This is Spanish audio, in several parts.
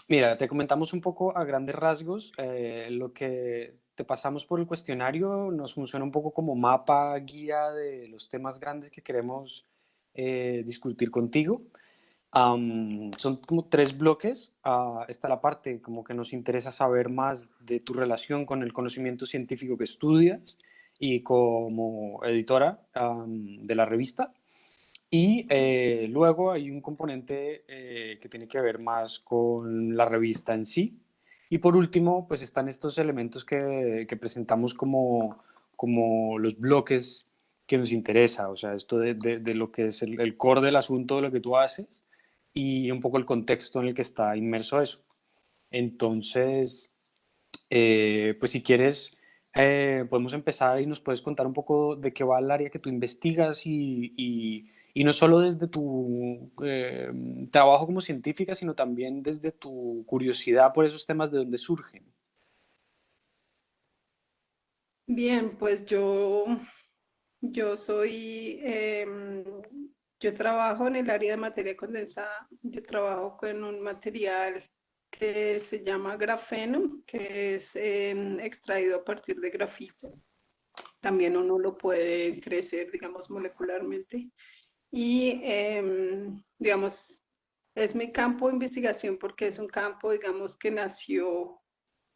Mira, te comentamos un poco a grandes rasgos. Lo que te pasamos por el cuestionario nos funciona un poco como mapa, guía de los temas grandes que queremos discutir contigo. Son como tres bloques. Está la parte como que nos interesa saber más de tu relación con el conocimiento científico que estudias y como editora de la revista. Y luego hay un componente que tiene que ver más con la revista en sí. Y por último, pues están estos elementos que presentamos como los bloques que nos interesa, o sea, esto de lo que es el core del asunto de lo que tú haces y un poco el contexto en el que está inmerso eso. Entonces, pues si quieres, podemos empezar y nos puedes contar un poco de qué va el área que tú investigas y no solo desde tu trabajo como científica, sino también desde tu curiosidad por esos temas de dónde surgen. Bien, pues yo soy, yo trabajo en el área de materia condensada. Yo trabajo con un material que se llama grafeno, que es extraído a partir de grafito. También uno lo puede crecer, digamos, molecularmente. Y, digamos, es mi campo de investigación porque es un campo, digamos, que nació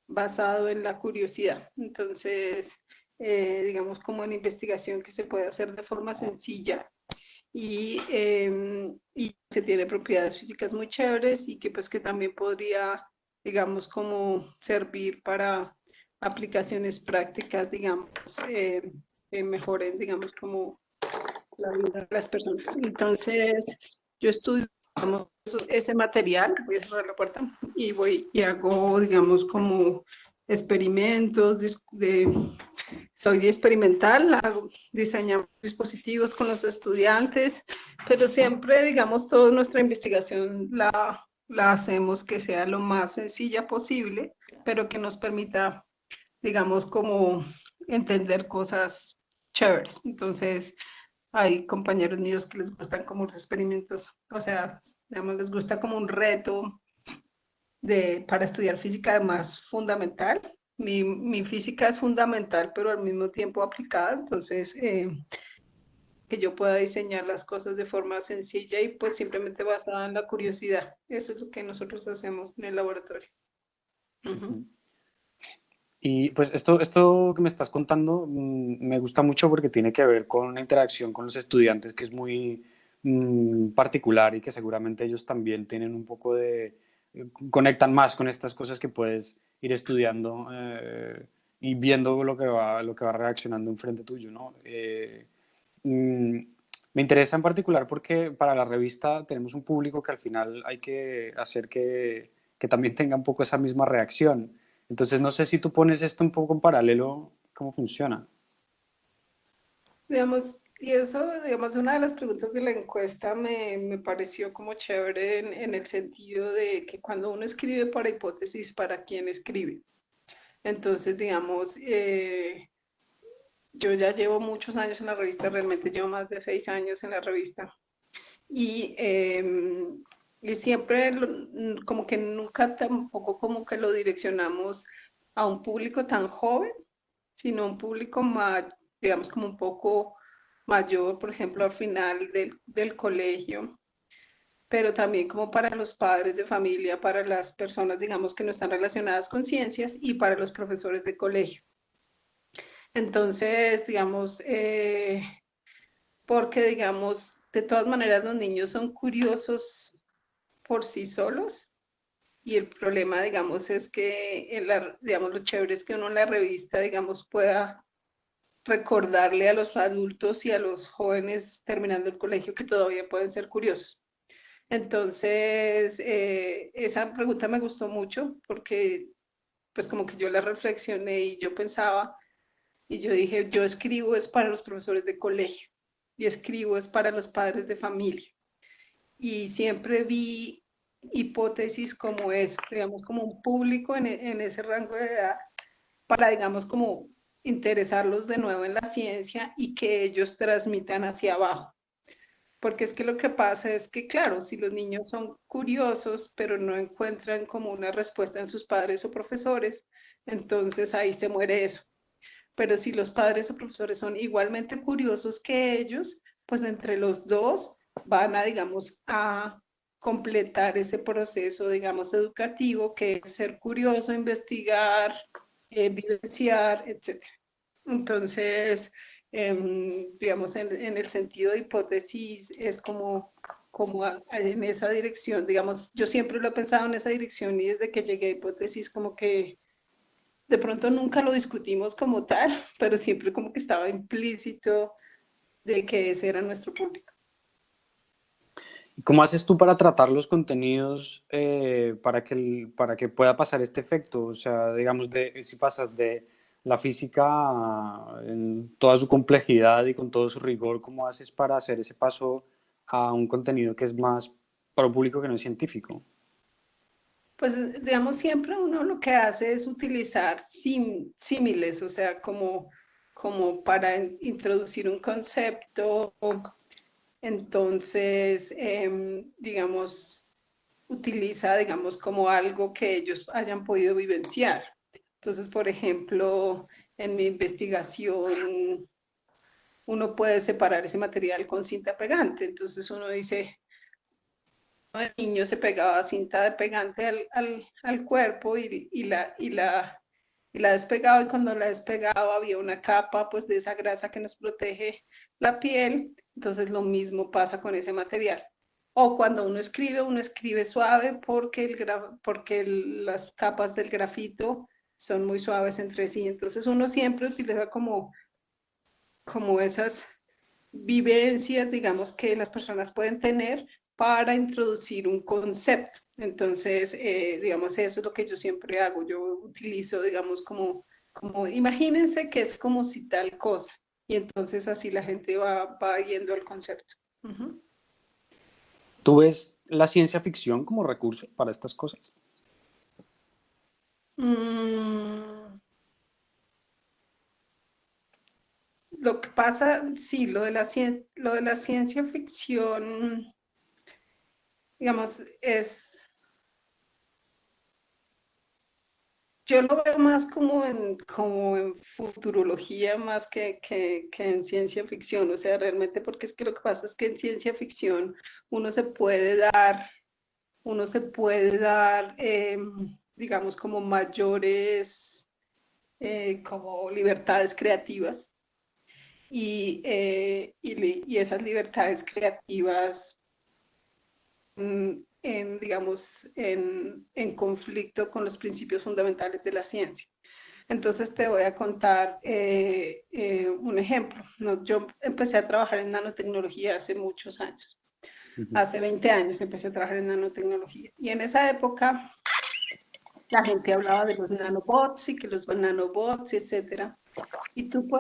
basado en la curiosidad. Entonces, digamos, como en investigación que se puede hacer de forma sencilla y se tiene propiedades físicas muy chéveres y que pues que también podría, digamos, como servir para aplicaciones prácticas, digamos, que mejoren, digamos, como la vida de las personas. Entonces, yo estudio digamos, ese material, voy a cerrar la puerta y voy y hago, digamos, como experimentos soy experimental, diseñamos dispositivos con los estudiantes, pero siempre, digamos, toda nuestra investigación la hacemos que sea lo más sencilla posible, pero que nos permita, digamos, como entender cosas chéveres. Entonces, hay compañeros míos que les gustan como los experimentos, o sea, digamos, les gusta como un reto para estudiar física además fundamental. Mi física es fundamental, pero al mismo tiempo aplicada, entonces que yo pueda diseñar las cosas de forma sencilla y pues simplemente basada en la curiosidad. Eso es lo que nosotros hacemos en el laboratorio. Uh -huh. Ujú. Y pues esto que me estás contando me gusta mucho porque tiene que ver con una interacción con los estudiantes que es muy particular y que seguramente ellos también tienen un poco conectan más con estas cosas que puedes ir estudiando y viendo lo que va reaccionando enfrente tuyo, ¿no? Mm, Me interesa en particular porque para la revista tenemos un público que al final hay que hacer que también tenga un poco esa misma reacción. Entonces, no sé si tú pones esto un poco en paralelo, ¿cómo funciona? Digamos, y eso, digamos, una de las preguntas de la encuesta me pareció como chévere en el sentido de que cuando uno escribe para hipótesis, ¿para quién escribe? Entonces, digamos, yo ya llevo muchos años en la revista, realmente llevo más de 6 años en la revista. Y, y siempre como que nunca tampoco como que lo direccionamos a un público tan joven, sino un público más, digamos, como un poco mayor, por ejemplo, al final del colegio, pero también como para los padres de familia, para las personas, digamos, que no están relacionadas con ciencias y para los profesores de colegio. Entonces, digamos, porque, digamos, de todas maneras los niños son curiosos por sí solos y el problema, digamos, es que, digamos, lo chévere es que uno en la revista, digamos, pueda recordarle a los adultos y a los jóvenes terminando el colegio que todavía pueden ser curiosos. Entonces, esa pregunta me gustó mucho porque pues como que yo la reflexioné y yo pensaba y yo dije, yo escribo es para los profesores de colegio y escribo es para los padres de familia. Y siempre vi hipótesis como eso, digamos, como un público en ese rango de edad para, digamos, como interesarlos de nuevo en la ciencia y que ellos transmitan hacia abajo. porque es que lo que pasa es que, claro, si los niños son curiosos, pero no encuentran como una respuesta en sus padres o profesores, entonces ahí se muere eso. Pero si los padres o profesores son igualmente curiosos que ellos, pues entre los dos van a, digamos, a completar ese proceso, digamos, educativo, que es ser curioso, investigar, vivenciar, etc. Entonces, digamos, en el sentido de hipótesis, es como en esa dirección, digamos, yo siempre lo he pensado en esa dirección y desde que llegué a hipótesis como que de pronto nunca lo discutimos como tal, pero siempre como que estaba implícito de que ese era nuestro público. ¿Cómo haces tú para tratar los contenidos para que pueda pasar este efecto? O sea, digamos, si pasas de la física en toda su complejidad y con todo su rigor, ¿cómo haces para hacer ese paso a un contenido que es más para un público que no es científico? Pues digamos, siempre uno lo que hace es utilizar símiles, o sea, como para introducir un concepto. Entonces, digamos, utiliza, digamos, como algo que ellos hayan podido vivenciar. Entonces, por ejemplo, en mi investigación, uno puede separar ese material con cinta pegante. Entonces, uno dice, el niño se pegaba cinta de pegante al cuerpo y la despegaba, y cuando la despegaba había una capa pues de esa grasa que nos protege la piel. Entonces lo mismo pasa con ese material. O cuando uno escribe suave porque, porque las capas del grafito son muy suaves entre sí. Entonces uno siempre utiliza como esas vivencias, digamos, que las personas pueden tener para introducir un concepto. Entonces, digamos, eso es lo que yo siempre hago. Yo utilizo, digamos, imagínense que es como si tal cosa. Y entonces así la gente va yendo al concepto. Uh-huh. ¿Tú ves la ciencia ficción como recurso para estas cosas? Mm, lo que pasa, sí, lo de la ciencia ficción, digamos, yo lo veo más como en futurología más que en ciencia ficción, o sea, realmente porque es que lo que pasa es que en ciencia ficción uno se puede dar, uno se puede dar, digamos, como mayores, como libertades creativas y esas libertades creativas digamos, en conflicto con los principios fundamentales de la ciencia. Entonces te voy a contar un ejemplo. ¿No? Yo empecé a trabajar en nanotecnología hace muchos años. Ujú. Hace 20 años empecé a trabajar en nanotecnología. Y en esa época la gente hablaba de los nanobots y que los nanobots, etcétera. Incluso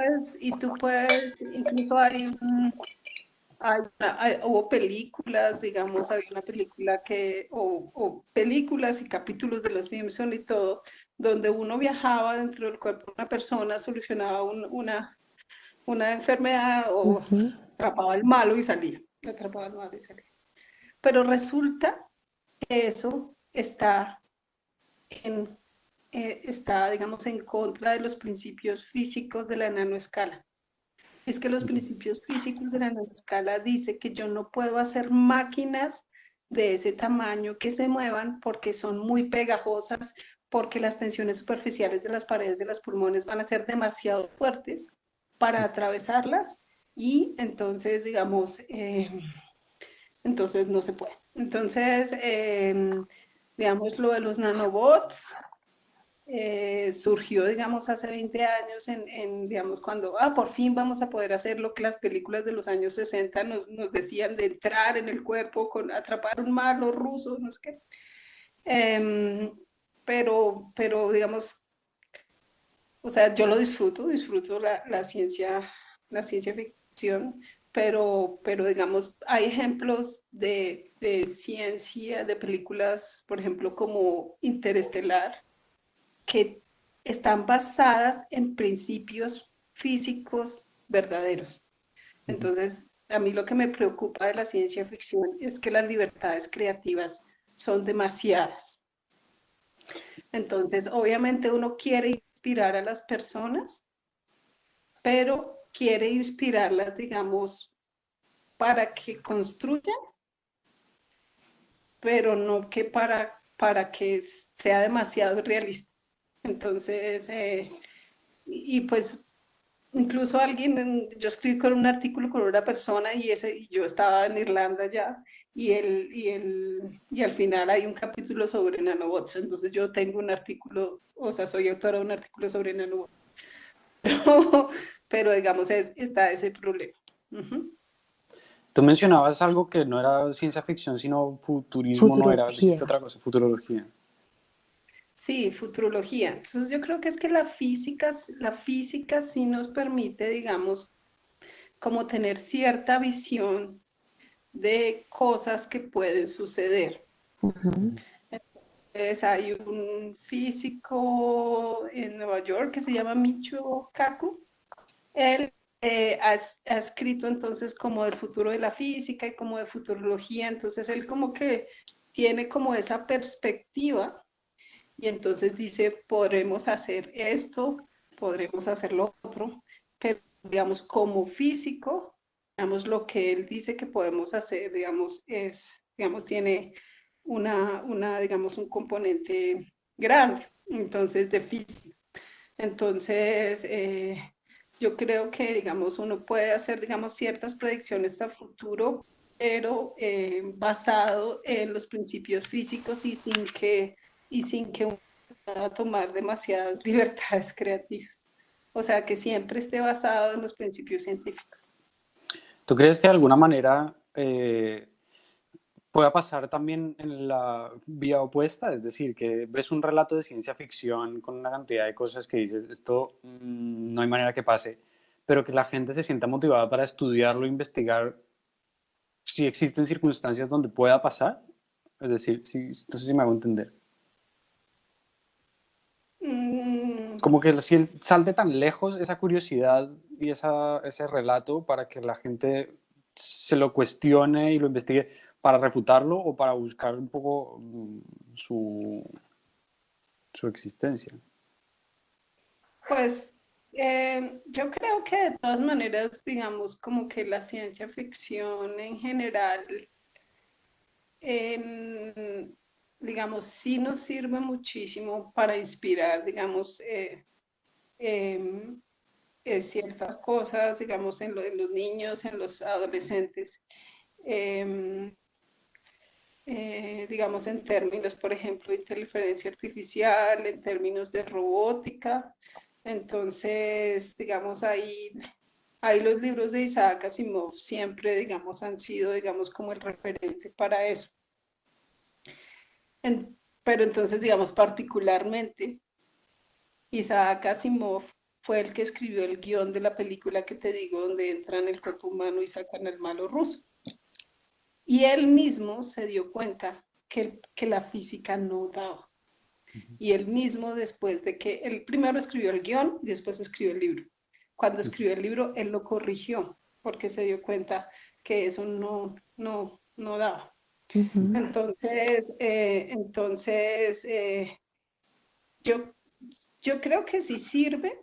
hubo películas, digamos, había una película o películas y capítulos de Los Simpson y todo, donde uno viajaba dentro del cuerpo de una persona, solucionaba una enfermedad o Ujú. atrapaba al malo y salía. Atrapaba al malo y salía. Pero resulta que eso está, digamos, en contra de los principios físicos de la nanoescala. Es que los principios físicos de la nanoescala dice que yo no puedo hacer máquinas de ese tamaño que se muevan porque son muy pegajosas, porque las tensiones superficiales de las paredes de los pulmones van a ser demasiado fuertes para atravesarlas y entonces, digamos, entonces no se puede. Entonces, digamos, lo de los nanobots surgió, digamos, hace 20 años digamos, cuando, por fin vamos a poder hacer lo que las películas de los años 60 nos decían de entrar en el cuerpo, atrapar un malo ruso, no sé qué. Eh, pero, digamos, o sea, yo lo disfruto la ciencia ficción, pero digamos, hay ejemplos de ciencia, de películas, por ejemplo, como Interestelar, que están basadas en principios físicos verdaderos. Ujú. Entonces, a mí lo que me preocupa de la ciencia ficción es que las libertades creativas son demasiadas. Entonces, obviamente uno quiere inspirar a las personas, pero quiere inspirarlas, digamos, para que construyan, pero no que para que sea demasiado realista. Entonces, y pues incluso yo escribí con un artículo con una persona y yo estaba en Irlanda ya y al final hay un capítulo sobre nanobots, entonces yo tengo un artículo, o sea, soy autora de un artículo sobre nanobots, pero digamos está ese problema. Uh-huh. Tú mencionabas algo que no era ciencia ficción, sino futurismo, no era, dijiste Futurología. otra cosa, futurología. Sí, futurología. Entonces yo creo que es que la física sí nos permite, digamos, como tener cierta visión de cosas que pueden suceder. Ujú. Entonces, hay un físico en Nueva York que se llama Michio Kaku. Él ha escrito entonces como del futuro de la física y como de futurología. Entonces, él como que tiene como esa perspectiva y entonces dice, podremos hacer esto, podremos hacer lo otro, pero digamos como físico, digamos lo que él dice que podemos hacer, digamos, digamos, tiene digamos, un componente grande, entonces de física. Entonces, yo creo que, digamos, uno puede hacer, digamos, ciertas predicciones a futuro, pero basado en los principios físicos y sin que uno pueda tomar demasiadas libertades creativas. O sea, que siempre esté basado en los principios científicos. ¿Tú crees que de alguna manera pueda pasar también en la vía opuesta? Es decir, que ves un relato de ciencia ficción con una cantidad de cosas que dices, esto no hay manera que pase, pero que la gente se sienta motivada para estudiarlo, investigar si existen circunstancias donde pueda pasar. Es decir, si, no sé si me hago entender. Mm, Como que si salte tan lejos esa curiosidad y ese relato para que la gente se lo cuestione y lo investigue para refutarlo o para buscar un poco su existencia. pues yo creo que de todas maneras, digamos, como que la ciencia ficción en general digamos, sí nos sirve muchísimo para inspirar, digamos, eh, ciertas cosas, digamos, en los niños, en los adolescentes, eh, digamos, en términos, por ejemplo, de inteligencia artificial, en términos de robótica. Entonces, digamos, ahí los libros de Isaac Asimov siempre, digamos, han sido, digamos, como el referente para eso. Pero entonces, digamos, particularmente, Isaac Asimov fue el que escribió el guión de la película que te digo, donde entran el cuerpo humano y sacan al malo ruso. Y él mismo se dio cuenta que la física no daba. Y él mismo, después de que él primero escribió el guión y después escribió el libro. Cuando escribió el libro, él lo corrigió porque se dio cuenta que eso no daba. Ujú. Entonces, yo, yo creo que sí sirve,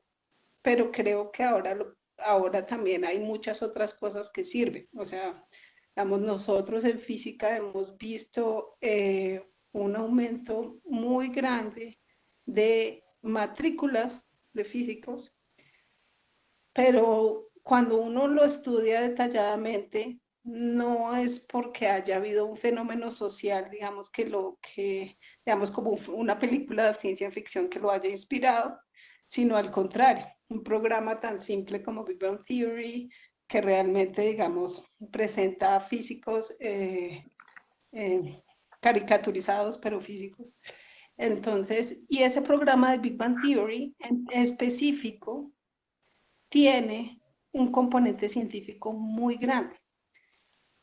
pero creo que ahora también hay muchas otras cosas que sirven. O sea, digamos, nosotros en física hemos visto un aumento muy grande de matrículas de físicos, pero cuando uno lo estudia detalladamente, no es porque haya habido un fenómeno social, digamos, digamos, como una película de ciencia ficción que lo haya inspirado, sino al contrario, un programa tan simple como Big Bang Theory, que realmente, digamos, presenta a físicos eh, caricaturizados, pero físicos. Entonces, y ese programa de Big Bang Theory en específico tiene un componente científico muy grande,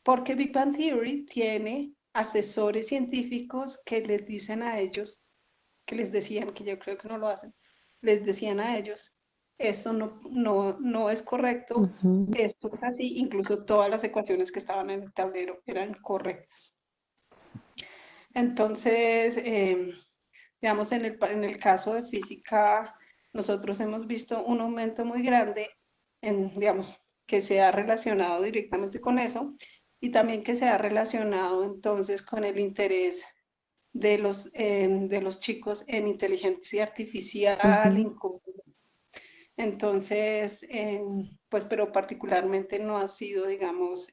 porque Big Bang Theory tiene asesores científicos que les dicen a ellos, que les decían, que yo creo que no lo hacen, les decían a ellos eso no es correcto, Ujú. esto es así, incluso todas las ecuaciones que estaban en el tablero eran correctas. Entonces, digamos, en el caso de física, nosotros hemos visto un aumento muy grande en, digamos, que se ha relacionado directamente con eso y también que se ha relacionado entonces con el interés de los chicos en inteligencia artificial. Ujú. Entonces, pues, pero particularmente no ha sido, digamos,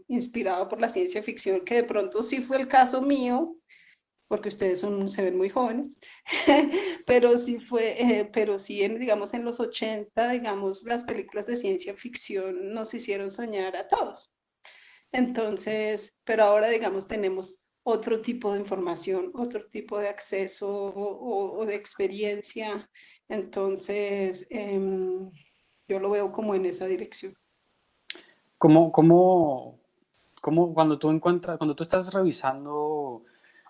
inspirado por la ciencia ficción, que de pronto sí fue el caso mío, porque ustedes se ven muy jóvenes, pero sí pero sí, digamos, en los 80 digamos, las películas de ciencia ficción nos hicieron soñar a todos. Entonces, pero ahora, digamos, tenemos otro tipo de información, otro tipo de acceso o de experiencia. Entonces, yo lo veo como en esa dirección. ¿Cómo, cómo, cuando tú encuentras, cuando tú estás revisando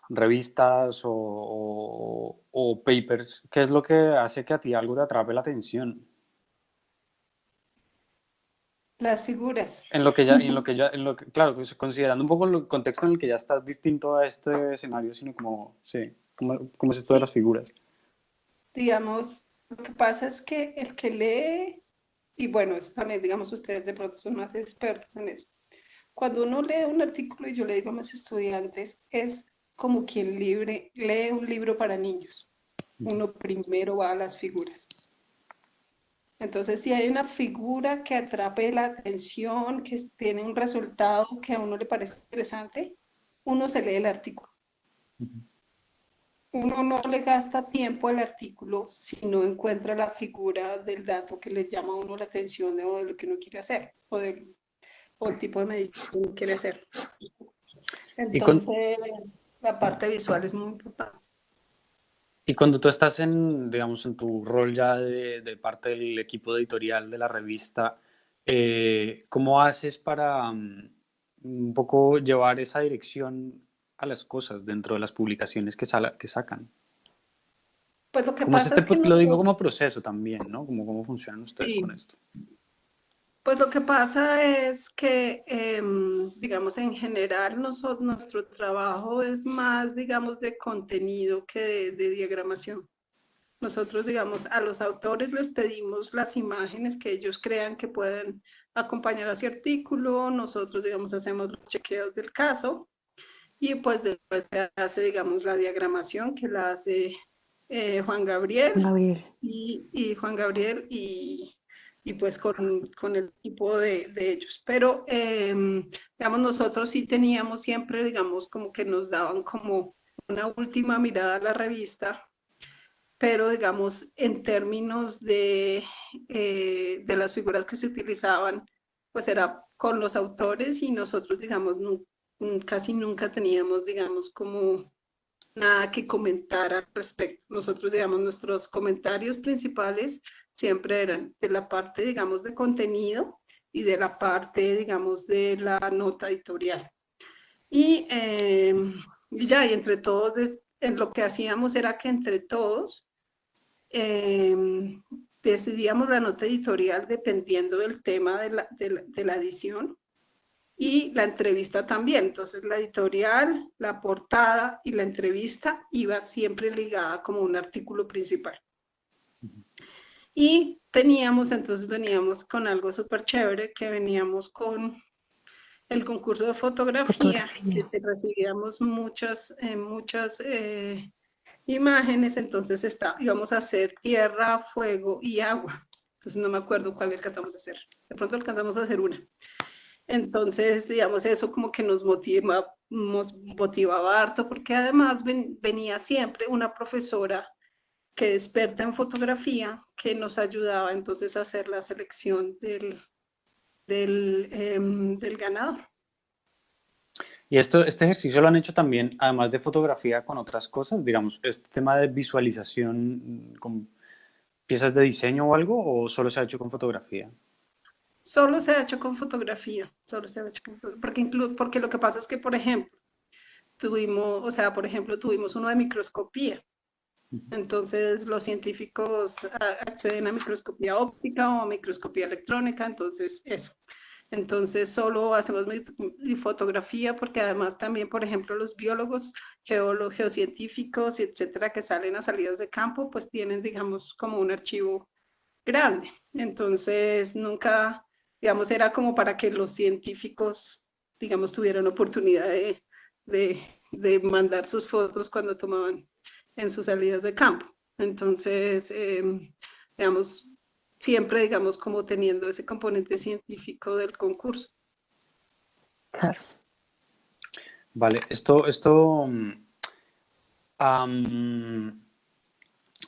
revistas o papers, qué es lo que hace que a ti algo te atrape la atención? Las figuras. Claro, pues, considerando un poco el contexto en el que ya estás distinto a este escenario, sino como, sí, cómo es esto de Sí, las figuras. digamos, lo que pasa es que el que lee, y bueno, eso también, digamos, ustedes de pronto son más expertos en eso. Cuando uno lee un artículo, y yo le digo a mis estudiantes, es como quien lee un libro para niños. Uno primero va a las figuras. Entonces, si hay una figura que atrape la atención, que tiene un resultado que a uno le parece interesante, uno se lee el artículo. Uno no le gasta tiempo al artículo si no encuentra la figura del dato que le llama a uno la atención o de lo que uno quiere hacer o el tipo de medicina que uno quiere hacer. Y, con, Entonces, la parte visual es muy importante. y cuando tú estás digamos, en tu rol ya de parte del equipo editorial de la revista, ¿cómo haces para un poco llevar esa dirección a las cosas dentro de las publicaciones que sacan? Pues lo que ¿Cómo es pasa es que lo digo nosotros, como proceso también, ¿no? Cómo funcionan ustedes con sí, esto. pues lo que pasa es que, digamos, en general nuestro trabajo es más, digamos, de contenido que de diagramación. Nosotros, digamos, a los autores les pedimos las imágenes que ellos crean que pueden acompañar a ese artículo. Nosotros, digamos, hacemos los chequeos del caso y pues después se hace, digamos, la diagramación que la hace Juan Gabriel Gabriel. y Juan Gabriel y pues con el equipo de ellos. Pero, digamos, nosotros sí teníamos siempre, digamos, como que nos daban como una última mirada a la revista, pero digamos, en términos de las figuras que se utilizaban, pues era con los autores y nosotros, digamos, casi nunca teníamos, digamos, como nada que comentar al respecto. Nosotros, digamos, nuestros comentarios principales siempre eran de la parte, digamos, de contenido y de la parte, digamos, de la nota editorial. Y ya, y entre todos, en lo que hacíamos era que entre todos eh, decidíamos la nota editorial dependiendo del tema de la edición y la entrevista también. Entonces la editorial, la portada y la entrevista iba siempre ligada como un artículo principal. Y teníamos, entonces veníamos con algo súper chévere, que veníamos con el concurso de fotografía, que Fotografía. recibíamos muchas imágenes, entonces íbamos a hacer tierra, fuego y agua. Entonces no me acuerdo cuál alcanzamos a hacer. De pronto alcanzamos a hacer una. Entonces, digamos, eso como que nos motivaba harto, porque además venía siempre una profesora que experta en fotografía que nos ayudaba entonces a hacer la selección del ganador. Y este ejercicio lo han hecho también, además de fotografía, con otras cosas, digamos, este tema de visualización con piezas de diseño o algo, o solo se ha hecho con fotografía. Solo se ha hecho con fotografía, solo se ha hecho porque lo que pasa es que, por ejemplo, tuvimos, o sea, por ejemplo, tuvimos uno de microscopía. Entonces los científicos acceden a microscopía óptica o microscopía electrónica, entonces eso. Entonces solo hacemos fotografía porque además también, por ejemplo, los biólogos, geólogos, geocientíficos, etcétera, que salen a salidas de campo, pues tienen, digamos, como un archivo grande. Entonces nunca, digamos, era como para que los científicos, digamos, tuvieran oportunidad de mandar sus fotos cuando tomaban en sus salidas de campo. Entonces, digamos, siempre, digamos, como teniendo ese componente científico del concurso. Claro. Vale,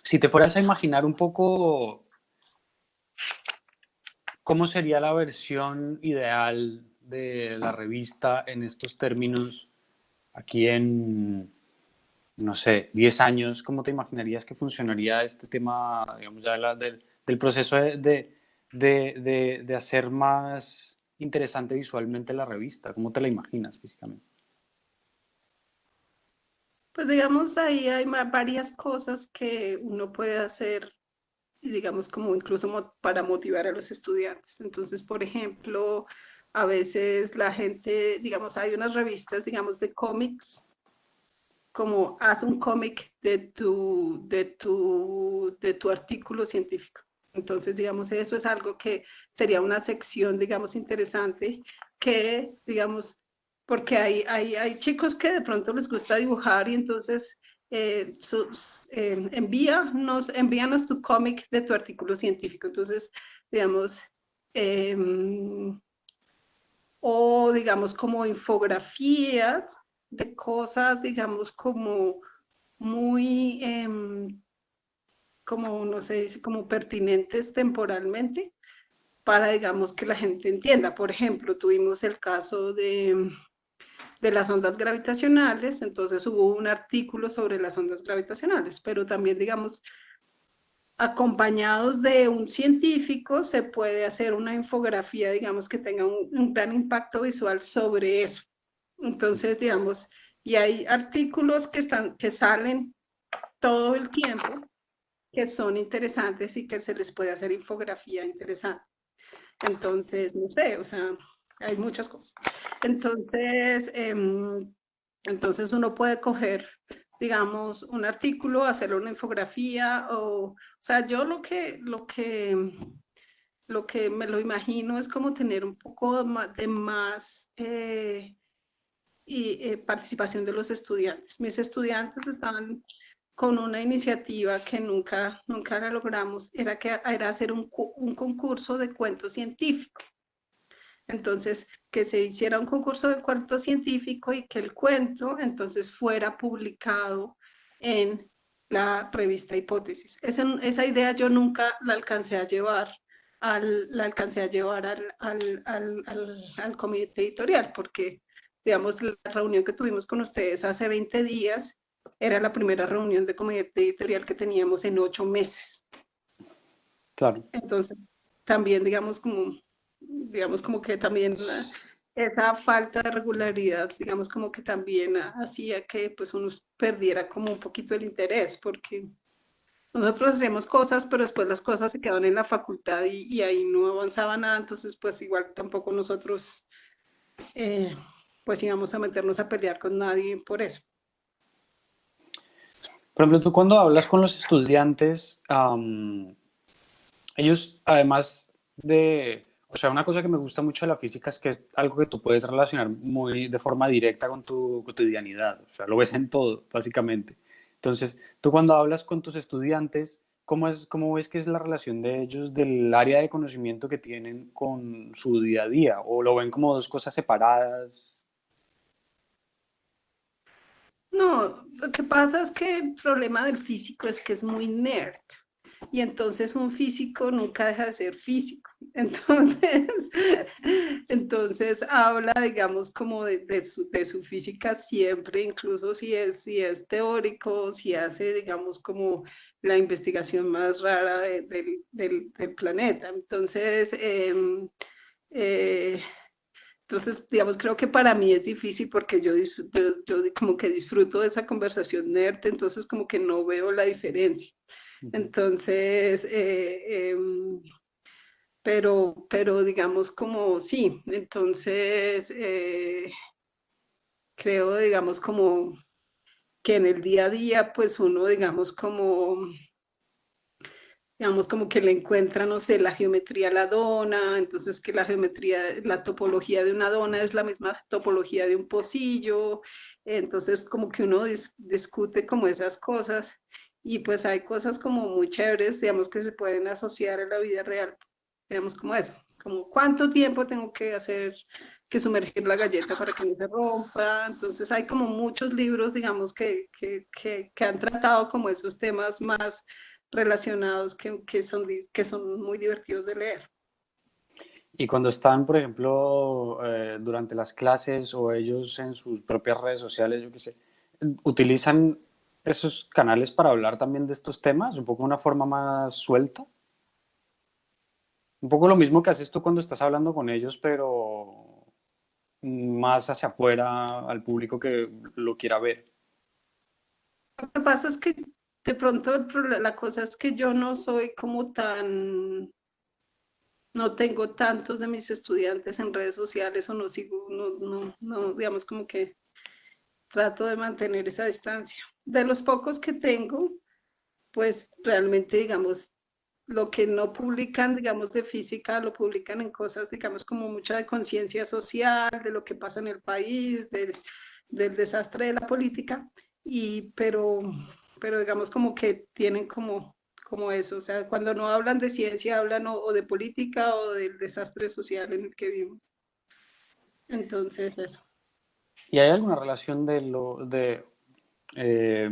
si te fueras a imaginar un poco cómo sería la versión ideal de la revista en estos términos, aquí en, no sé, 10 años, ¿cómo te imaginarías que funcionaría este tema, digamos, ya del proceso de hacer más interesante visualmente la revista? ¿Cómo te la imaginas físicamente? Pues digamos, ahí hay varias cosas que uno puede hacer, y digamos, como incluso para motivar a los estudiantes. Entonces, por ejemplo, a veces la gente, digamos, hay unas revistas, digamos, de cómics, como haz un cómic de tu artículo científico. Entonces, digamos, eso es algo que sería una sección, digamos, interesante, que, digamos, porque hay chicos que de pronto les gusta dibujar y entonces envíanos tu cómic de tu artículo científico. Entonces, digamos, eh, o digamos como infografías de cosas, digamos, como muy, como no sé, como pertinentes temporalmente para, digamos, que la gente entienda. Por ejemplo, tuvimos el caso de las ondas gravitacionales, entonces hubo un artículo sobre las ondas gravitacionales, pero también, digamos, acompañados de un científico, se puede hacer una infografía, digamos, que tenga un gran impacto visual sobre eso. Entonces, digamos, y hay artículos que salen todo el tiempo, que son interesantes y que se les puede hacer infografía interesante. Entonces, no sé, o sea, hay muchas cosas. Entonces, entonces uno puede coger, digamos, un artículo, hacerle una infografía o sea, yo lo que me lo imagino es como tener un poco de más participación de los estudiantes. Mis estudiantes estaban con una iniciativa que nunca la logramos, era hacer un concurso de cuento científico. Entonces, que se hiciera un concurso de cuento científico y que el cuento entonces fuera publicado en la revista Hipótesis. Esa idea yo nunca la alcancé a llevar al comité editorial, porque, digamos, la reunión que tuvimos con ustedes hace 20 días era la primera reunión de comité editorial que teníamos en 8 meses. Claro. Entonces, también, digamos, como que también esa falta de regularidad, digamos, como que también hacía que pues uno perdiera como un poquito el interés, porque nosotros hacemos cosas, pero después las cosas se quedan en la facultad y ahí no avanzaba nada, entonces pues igual tampoco nosotros pues íbamos a meternos a pelear con nadie por eso. Por ejemplo, tú cuando hablas con los estudiantes, ellos además o sea, una cosa que me gusta mucho de la física es que es algo que tú puedes relacionar muy de forma directa con tu cotidianidad, o sea, lo ves en todo, básicamente. Entonces, tú cuando hablas con tus estudiantes, ¿cómo ves que es la relación de ellos del área de conocimiento que tienen con su día a día? ¿O lo ven como dos cosas separadas? No, lo que pasa es que el problema del físico es que es muy nerd. Y entonces un físico nunca deja de ser físico. Entonces, entonces habla, digamos, como de su física siempre, incluso si es teórico, si hace, digamos, como la investigación más rara del planeta. Entonces, Entonces, digamos, creo que para mí es difícil porque yo como que disfruto de esa conversación nerd, entonces como que no veo la diferencia. Entonces, pero digamos como sí, entonces creo, digamos, como que en el día a día, pues uno, digamos, como que le encuentra, no sé, la geometría a la dona, entonces que la geometría, la topología de una dona es la misma topología de un pocillo, entonces como que uno discute como esas cosas y pues hay cosas como muy chéveres, digamos, que se pueden asociar a la vida real, digamos como eso, como cuánto tiempo tengo que hacer, que sumergir la galleta para que no se rompa, entonces hay como muchos libros, digamos, que han tratado como esos temas más relacionados que son muy divertidos de leer. Y cuando están, por ejemplo, durante las clases o ellos en sus propias redes sociales, yo qué sé, utilizan esos canales para hablar también de estos temas, un poco de una forma más suelta. Un poco lo mismo que haces tú cuando estás hablando con ellos, pero más hacia afuera al público que lo quiera ver. Lo que pasa es que de pronto la cosa es que yo no soy como tan, no tengo tantos de mis estudiantes en redes sociales o no sigo, no, digamos como que trato de mantener esa distancia. De los pocos que tengo, pues realmente, digamos, lo que no publican, digamos, de física, lo publican en cosas, digamos, como mucha de conciencia social, de lo que pasa en el país, del desastre de la política, pero digamos como que tienen como eso, o sea, cuando no hablan de ciencia, hablan o de política o del desastre social en el que vivimos. Entonces, eso. ¿Y hay alguna relación eh,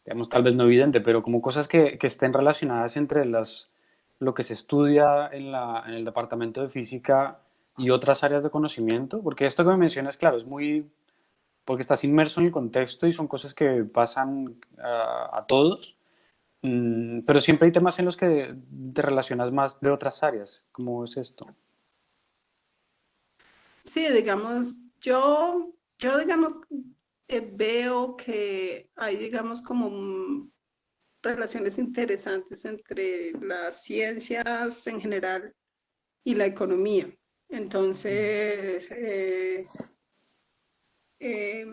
digamos, tal vez no evidente, pero como cosas que estén relacionadas entre lo que se estudia en el departamento de física y otras áreas de conocimiento? Porque esto que me mencionas, claro, es muy, porque estás inmerso en el contexto y son cosas que pasan a todos, pero siempre hay temas en los que te relacionas más de otras áreas. ¿Cómo es esto? Sí, digamos, digamos, veo que hay, digamos, como relaciones interesantes entre las ciencias en general y la economía. Entonces, eh,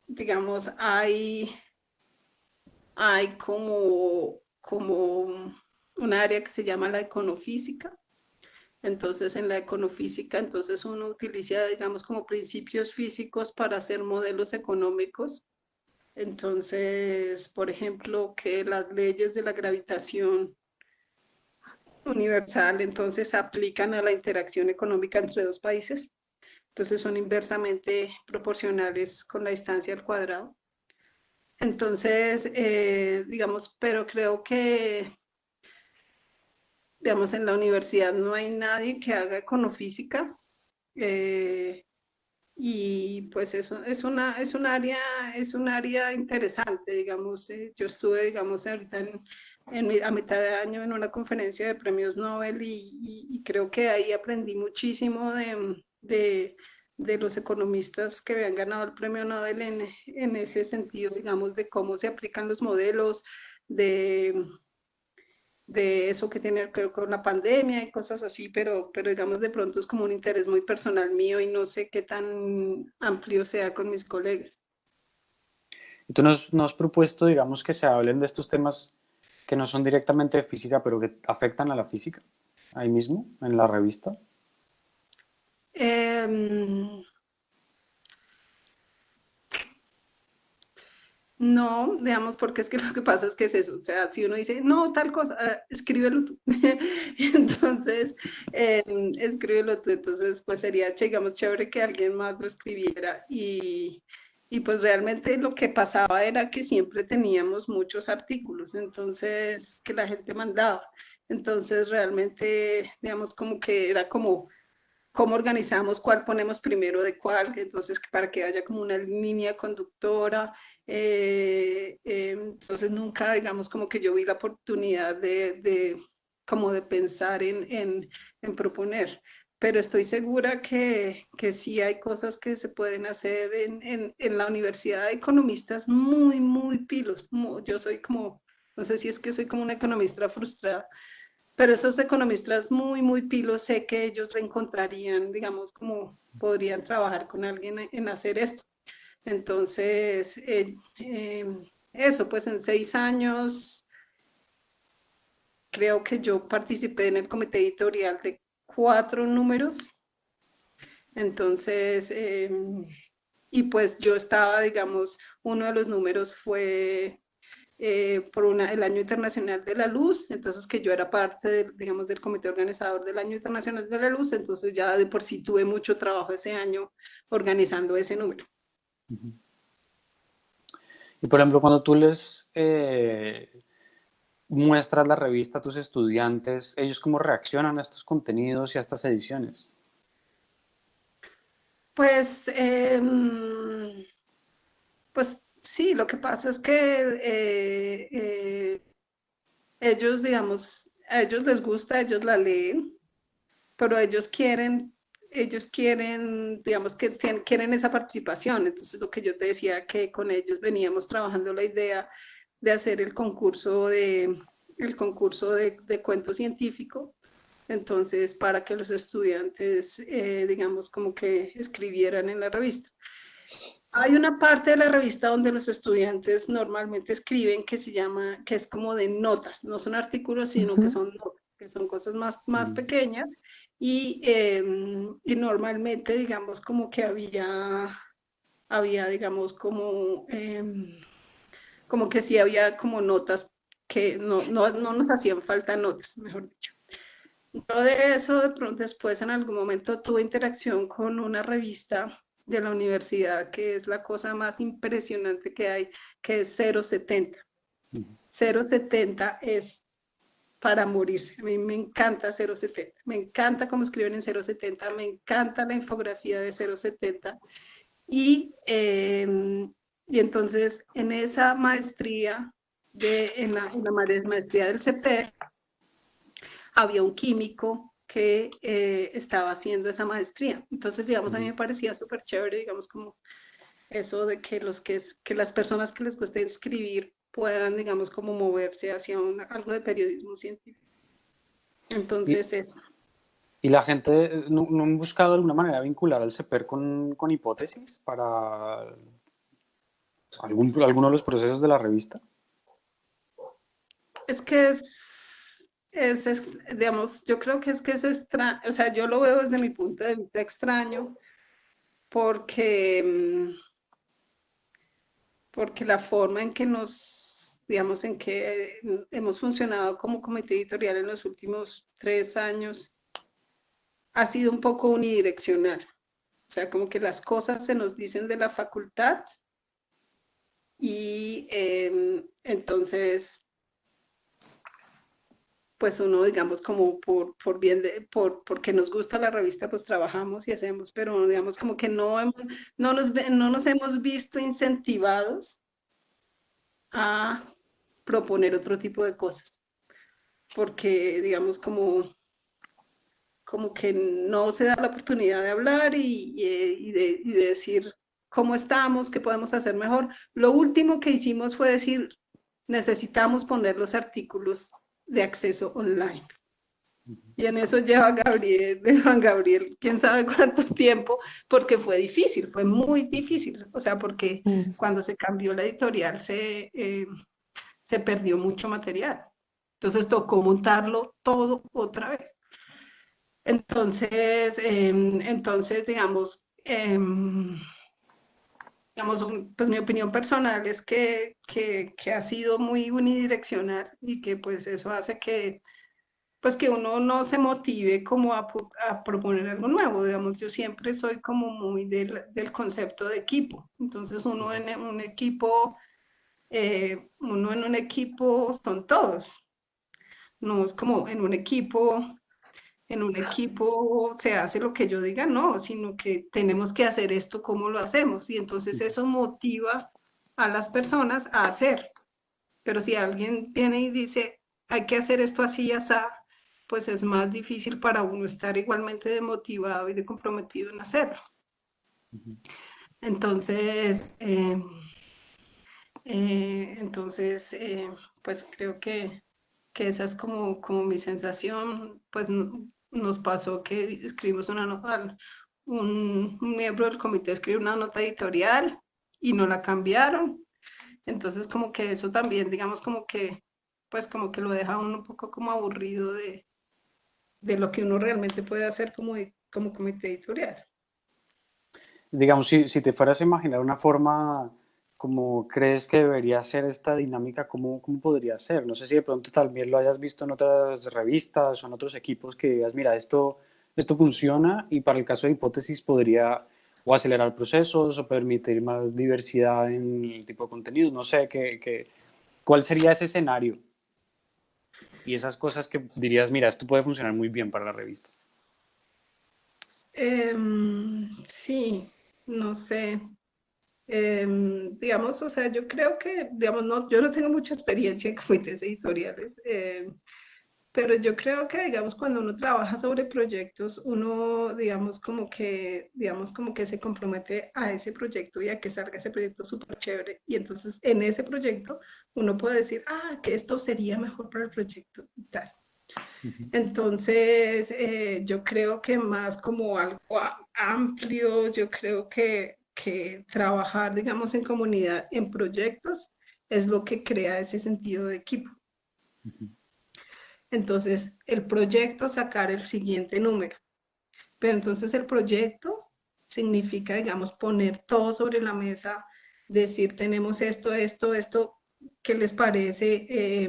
digamos, hay como un área que se llama la econofísica. Entonces, en la econofísica, entonces uno utiliza, digamos, como principios físicos para hacer modelos económicos. Entonces, por ejemplo, que las leyes de la gravitación universal, entonces aplican a la interacción económica entre dos países. Entonces son inversamente proporcionales con la distancia al cuadrado. Entonces, digamos, pero creo que, digamos, en la universidad no hay nadie que haga econofísica. Eh, y pues eso es un área interesante, digamos, yo estuve, digamos, ahorita a mitad de año en una conferencia de premios Nobel y creo que ahí aprendí muchísimo de los economistas que habían ganado el premio Nobel en ese sentido, digamos, de cómo se aplican los modelos, de, de eso que tiene que ver con la pandemia y cosas así, pero digamos de pronto es como un interés muy personal mío y no sé qué tan amplio sea con mis colegas. ¿Y tú nos has propuesto, digamos, que se hablen de estos temas que no son directamente de física, pero que afectan a la física, ahí mismo, en la revista? Eh, no, digamos, porque es que lo que pasa es que es eso, o sea, si uno dice, no, tal cosa, escríbelo tú. Entonces, escríbelo tú, entonces, pues sería, digamos, chévere que alguien más lo escribiera y pues realmente lo que pasaba era que siempre teníamos muchos artículos, entonces, que la gente mandaba. Entonces, realmente, digamos, como que era como cómo organizamos, cuál ponemos primero de cuál, entonces para que haya como una línea conductora. Entonces nunca, digamos, como que yo vi la oportunidad como de pensar en proponer. pero estoy segura que sí hay cosas que se pueden hacer en la universidad. Hay economistas muy, muy pilos. Yo soy como, no sé si es que soy como una economista frustrada, pero esos economistas muy, muy pilos, sé que ellos reencontrarían, digamos, como podrían trabajar con alguien en hacer esto. Entonces, eso, pues en 6 años, creo que yo participé en el comité editorial de 4 números. Entonces, y pues yo estaba, digamos, uno de los números fue por el Año Internacional de la Luz, entonces que yo era parte, digamos, del comité organizador del Año Internacional de la Luz, entonces ya de por sí tuve mucho trabajo ese año organizando ese número. Y por ejemplo, cuando tú les muestras la revista a tus estudiantes, ¿ellos cómo reaccionan a estos contenidos y a estas ediciones? Pues, pues sí, lo que pasa es que ellos, digamos, a ellos les gusta, ellos la leen, pero ellos quieren, digamos que quieren esa participación. Entonces, lo que yo te decía, que con ellos veníamos trabajando la idea de hacer el concurso de cuento científico. Entonces, para que los estudiantes, digamos, como que escribieran en la revista. Hay una parte de la revista donde los estudiantes normalmente escriben que se llama, que es como de notas, no son artículos, sino que son notas, que son cosas más pequeñas. Y normalmente, digamos, como que había digamos, como que sí había como notas que no nos hacían falta notas, mejor dicho. Yo de eso, de pronto, después en algún momento tuve interacción con una revista de la universidad, que es la cosa más impresionante que hay, que es 070. 070 es para morirse. A mí me encanta 070. Me encanta cómo escriben en 070. Me encanta la infografía de 070. Y entonces, en esa maestría, en la maestría del CP, había un químico que estaba haciendo esa maestría. Entonces, digamos, a mí me parecía súper chévere, digamos, como eso de que las personas que les guste escribir puedan, digamos, como moverse hacia algo de periodismo científico. Entonces, eso. ¿Y la gente no han buscado de alguna manera vincular al CEPER con hipótesis para alguno de los procesos de la revista? Es que digamos, yo creo que es extraño, o sea, yo lo veo desde mi punto de vista extraño, porque la forma en que digamos, en que hemos funcionado como comité editorial en los últimos 3 años ha sido un poco unidireccional. O sea, como que las cosas se nos dicen de la facultad y entonces, pues uno, digamos, como porque nos gusta la revista, pues trabajamos y hacemos, pero digamos como que no nos hemos visto incentivados a proponer otro tipo de cosas, porque digamos como que no se da la oportunidad de hablar y de decir cómo estamos, qué podemos hacer mejor. Lo último que hicimos fue decir, necesitamos poner los artículos de acceso online. Y en eso lleva Juan Gabriel, quién sabe cuánto tiempo, porque fue difícil, fue muy difícil. O sea, porque cuando se cambió la editorial se perdió mucho material. Entonces tocó montarlo todo otra vez. Entonces, digamos, pues mi opinión personal es que ha sido muy unidireccional y que pues eso hace que pues que uno no se motive como a proponer algo nuevo, digamos, yo siempre soy como muy del concepto de equipo, entonces uno en un equipo son todos, no es como en un equipo se hace lo que yo diga, no, sino que tenemos que hacer esto, ¿cómo lo hacemos? Y entonces eso motiva a las personas a hacer. Pero si alguien viene y dice, hay que hacer esto así, así, pues es más difícil para uno estar igualmente de motivado y de comprometido en hacerlo. Entonces, pues creo que esa es como mi sensación. Pues nos pasó que escribimos una nota, un miembro del comité escribió una nota editorial y no la cambiaron. Entonces como que eso también, digamos pues como que lo deja uno un poco como aburrido de lo que uno realmente puede hacer como comité editorial. Digamos, si te fueras a imaginar una forma como crees que debería ser esta dinámica, ¿cómo podría ser? No sé si de pronto también lo hayas visto en otras revistas o en otros equipos que digas, mira, esto funciona y para el caso de hipótesis podría o acelerar procesos o permitir más diversidad en el tipo de contenidos. No sé, ¿cuál sería ese escenario? Y esas cosas que dirías, mira, esto puede funcionar muy bien para la revista. Sí, no sé. Digamos, o sea, yo creo que, digamos, no, yo no tengo mucha experiencia en comités editoriales, pero yo creo que, digamos, cuando uno trabaja sobre proyectos, uno, digamos, como que se compromete a ese proyecto y a que salga ese proyecto súper chévere. Y entonces, en ese proyecto, uno puede decir, que esto sería mejor para el proyecto y tal. Entonces, yo creo que más como algo amplio, yo creo que trabajar, digamos, en comunidad, en proyectos, es lo que crea ese sentido de equipo. Entonces, el proyecto, sacar el siguiente número. Pero entonces el proyecto significa, digamos, poner todo sobre la mesa, decir, tenemos esto, ¿qué les parece?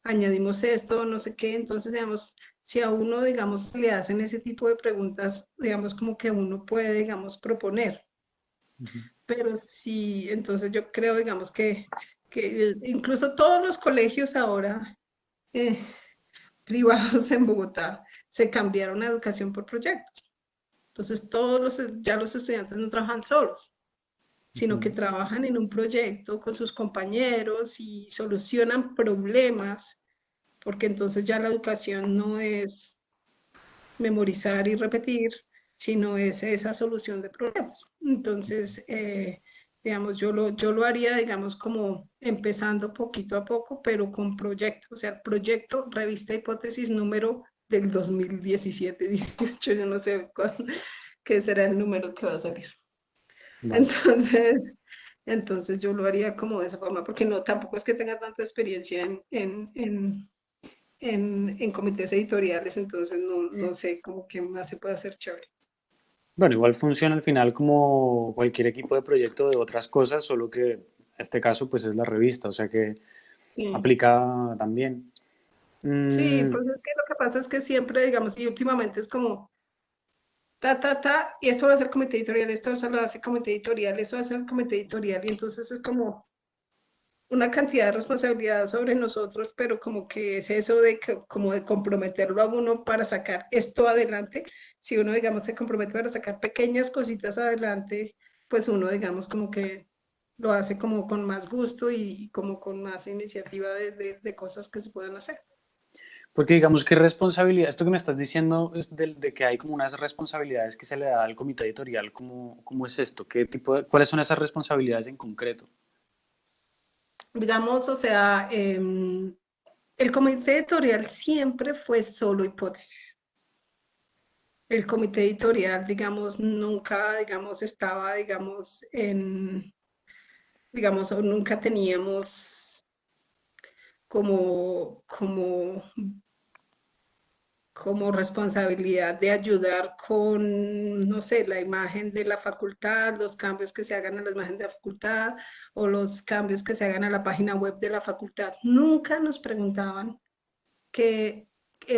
Añadimos esto, no sé qué. Entonces, digamos, si a uno, digamos, le hacen ese tipo de preguntas, digamos, como que uno puede, digamos, proponer. Pero sí, entonces yo creo, digamos, que incluso todos los colegios ahora privados en Bogotá se cambiaron a educación por proyectos. Entonces, ya los estudiantes no trabajan solos, sino que trabajan en un proyecto con sus compañeros y solucionan problemas, porque entonces ya la educación no es memorizar y repetir, sino es esa solución de problemas. Entonces, digamos, yo lo haría, digamos, como empezando poquito a poco, pero con proyectos, o sea, el proyecto Revista Hipótesis número del 2017, 18, yo no sé qué será el número que va a salir. Vale. Entonces yo lo haría como de esa forma, porque no, tampoco es que tenga tanta experiencia en comités editoriales, entonces no sé cómo que más se puede hacer chévere. Bueno, igual funciona al final como cualquier equipo de proyecto de otras cosas, solo que en este caso pues es la revista, o sea que Sí. aplica también. Sí, Mm, pues es que lo que pasa es que siempre, digamos, y últimamente es como y esto va a ser comité editorial, esto lo hace comité editorial, eso va a ser el comité editorial, y entonces es como una cantidad de responsabilidad sobre nosotros, pero como que es eso como de comprometerlo a uno para sacar esto adelante. Si uno, digamos, se compromete para sacar pequeñas cositas adelante, pues uno, digamos, como que lo hace como con más gusto y como con más iniciativa de cosas que se pueden hacer. porque digamos que responsabilidad, esto que me estás diciendo es de que hay como unas responsabilidades que se le da al comité editorial, ¿cómo es esto? ¿Cuáles son esas responsabilidades en concreto? Digamos, o sea, el comité editorial siempre fue solo hipótesis. El comité editorial, digamos, nunca, digamos, estaba, digamos, o nunca teníamos como, como, como responsabilidad de ayudar con, no sé, la imagen de la facultad, los cambios que se hagan a la imagen de la facultad o los cambios que se hagan a la página web de la facultad. Nunca nos preguntaban que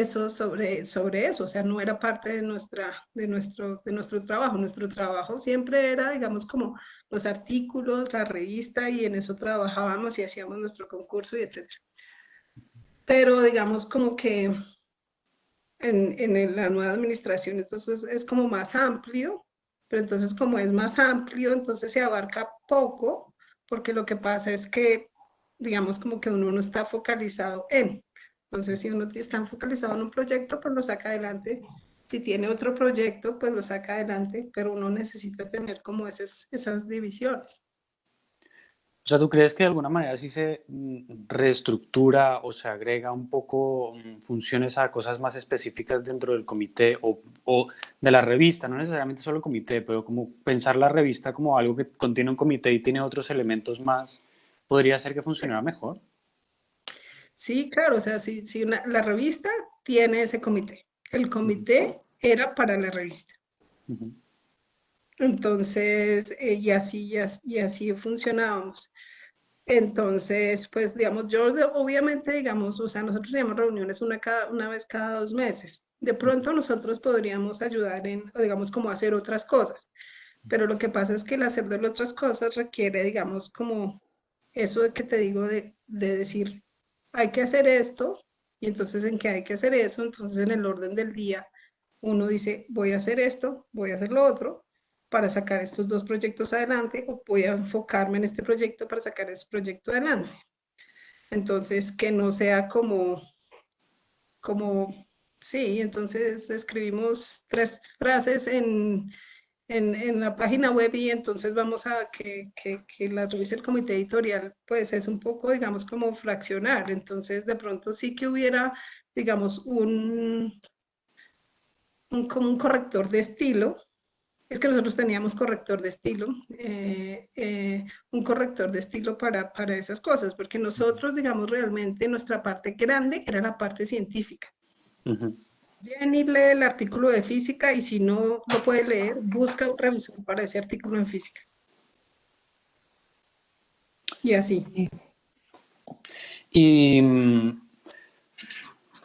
sobre eso, o sea, no era parte de nuestro trabajo. Nuestro trabajo siempre era, digamos, como los artículos, la revista, y en eso trabajábamos y hacíamos nuestro concurso y etcétera. Pero digamos como que en la nueva administración, entonces es como más amplio, pero entonces como es más amplio, entonces se abarca poco, porque lo que pasa es que, digamos, como que uno no está focalizado en. Entonces, si uno está focalizado en un proyecto, pues lo saca adelante. Si tiene otro proyecto, pues lo saca adelante, pero uno necesita tener como esas divisiones. O sea, ¿tú crees que de alguna manera sí se reestructura o se agrega un poco funciones a cosas más específicas dentro del comité o de la revista? No necesariamente solo el comité, pero como pensar la revista como algo que contiene un comité y tiene otros elementos más, podría hacer que funcionara mejor. Sí, claro, o sea, si la revista tiene ese comité. El Ujú, comité era para la revista. ujú, Entonces, y así funcionábamos. Entonces, pues, digamos, obviamente, digamos, o sea, nosotros teníamos reuniones una vez cada 2 meses. De pronto nosotros podríamos ayudar o digamos, como hacer otras cosas. Pero lo que pasa es que el hacer de las otras cosas requiere, digamos, como eso de que te digo de decir, hay que hacer esto, y entonces en que hay que hacer eso, entonces en el orden del día uno dice, voy a hacer esto, voy a hacer lo otro, para sacar estos dos proyectos adelante, o voy a enfocarme en este proyecto para sacar este proyecto adelante. Entonces, que no sea como, sí, entonces escribimos 3 frases en la página web y entonces vamos a que la revise el comité editorial, pues es un poco, digamos, como fraccionar. Entonces, de pronto sí que hubiera, digamos, como un corrector de estilo. Es que nosotros teníamos corrector de estilo, un corrector de estilo para esas cosas, porque ujú, nosotros, digamos, realmente nuestra parte grande era la parte científica. ujú. Jenny lee el artículo de física y si no lo puede leer, busca un revisor para ese artículo en física. Y así. Sí. Y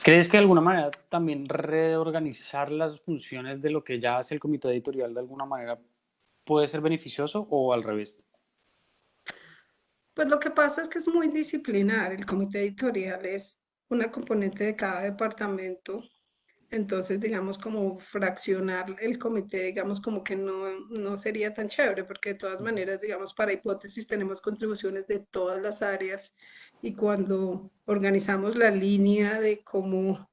¿crees que de alguna manera también reorganizar las funciones de lo que ya hace el comité editorial de alguna manera puede ser beneficioso o al revés? Pues lo que pasa es que es muy disciplinar. El comité editorial es una componente de cada departamento. Entonces, digamos, como fraccionar el comité, digamos, como que no sería tan chévere, porque de todas maneras, digamos, para hipótesis tenemos contribuciones de todas las áreas y cuando organizamos la línea de cómo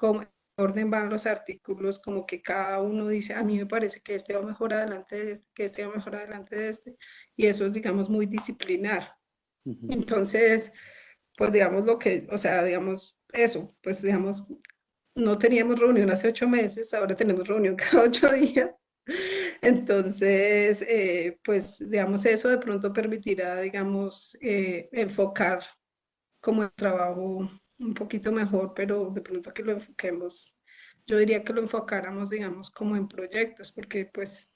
en orden van los artículos, como que cada uno dice, a mí me parece que este va mejor adelante de este, que este va mejor adelante de este, y eso es, digamos, muy disciplinar. Ujú. Entonces, pues digamos o sea, digamos, eso, pues digamos, no teníamos reunión hace 8 meses, ahora tenemos reunión cada 8 días. Entonces, pues digamos, eso de pronto permitirá, digamos, enfocar como el trabajo un poquito mejor, pero de pronto que lo enfoquemos, yo diría que lo enfocáramos, digamos, como en proyectos, porque pues,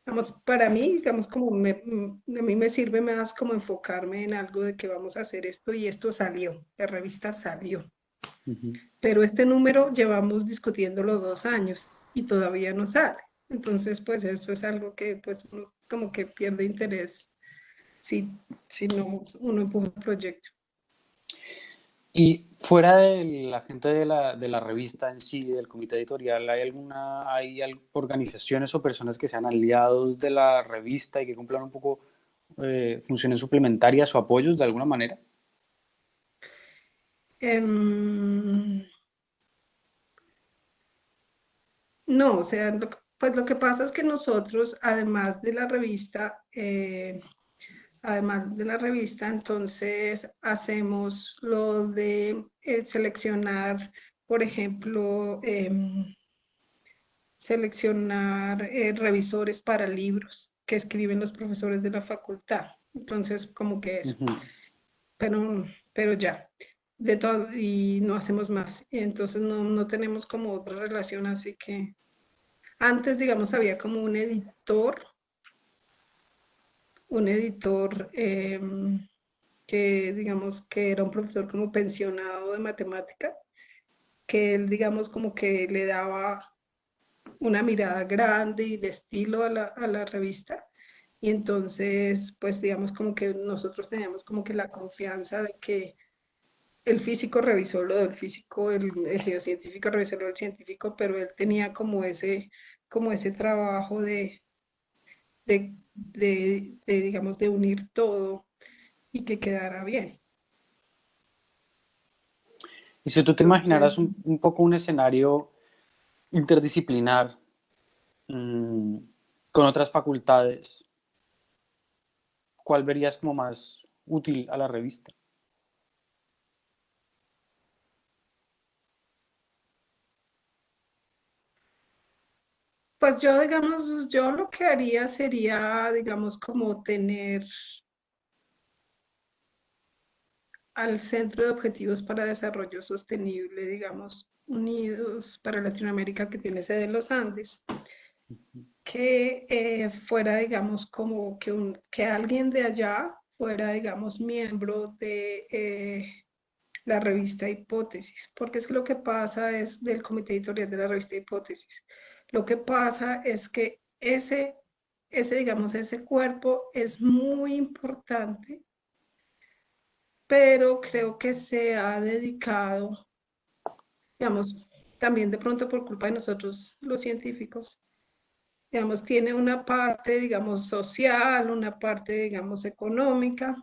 digamos, para mí, digamos, a mí me sirve más como enfocarme en algo de que vamos a hacer esto y esto salió, la revista salió, Ujú. pero este número llevamos discutiéndolo 2 años y todavía no sale. Entonces, pues eso es algo que pues uno como que pierde interés si, si no uno empuja el proyecto. Y fuera de la gente de la revista en sí, del comité editorial, organizaciones o personas que sean aliados de la revista y que cumplan un poco funciones suplementarias o apoyos de alguna manera? Em, no, o sea, pues lo que pasa es que nosotros, además de la revista, entonces hacemos lo de seleccionar, por ejemplo, seleccionar revisores para libros que escriben los profesores de la facultad. Entonces, como que eso, Ujú. pero ya, de todo, y no hacemos más. Entonces, no tenemos como otra relación, así que antes, digamos, había como un editor que, digamos, que era un profesor como pensionado de matemáticas, que él, digamos, como que le daba una mirada grande y de estilo a la revista. Y entonces, pues digamos como que nosotros teníamos como que la confianza de que el físico revisó lo del físico, el geocientífico revisó lo del científico, pero él tenía como ese trabajo digamos, de unir todo y que quedara bien. Y si tú te Entonces, imaginaras un poco un escenario interdisciplinar, mm, con otras facultades, ¿cuál verías como más útil a la revista? pues yo, digamos, yo lo que haría sería, digamos, como tener al Centro de Objetivos para Desarrollo Sostenible, digamos, Unidos para Latinoamérica, que tiene sede en los Andes, que fuera, digamos, como que, que alguien de allá fuera, digamos, miembro de la revista Hipótesis, porque es que lo que pasa es del comité editorial de la revista Hipótesis. Lo que pasa es que digamos, ese cuerpo es muy importante, pero creo que se ha dedicado, digamos, también de pronto por culpa de nosotros los científicos, digamos, tiene una parte, digamos, social, una parte, digamos, económica,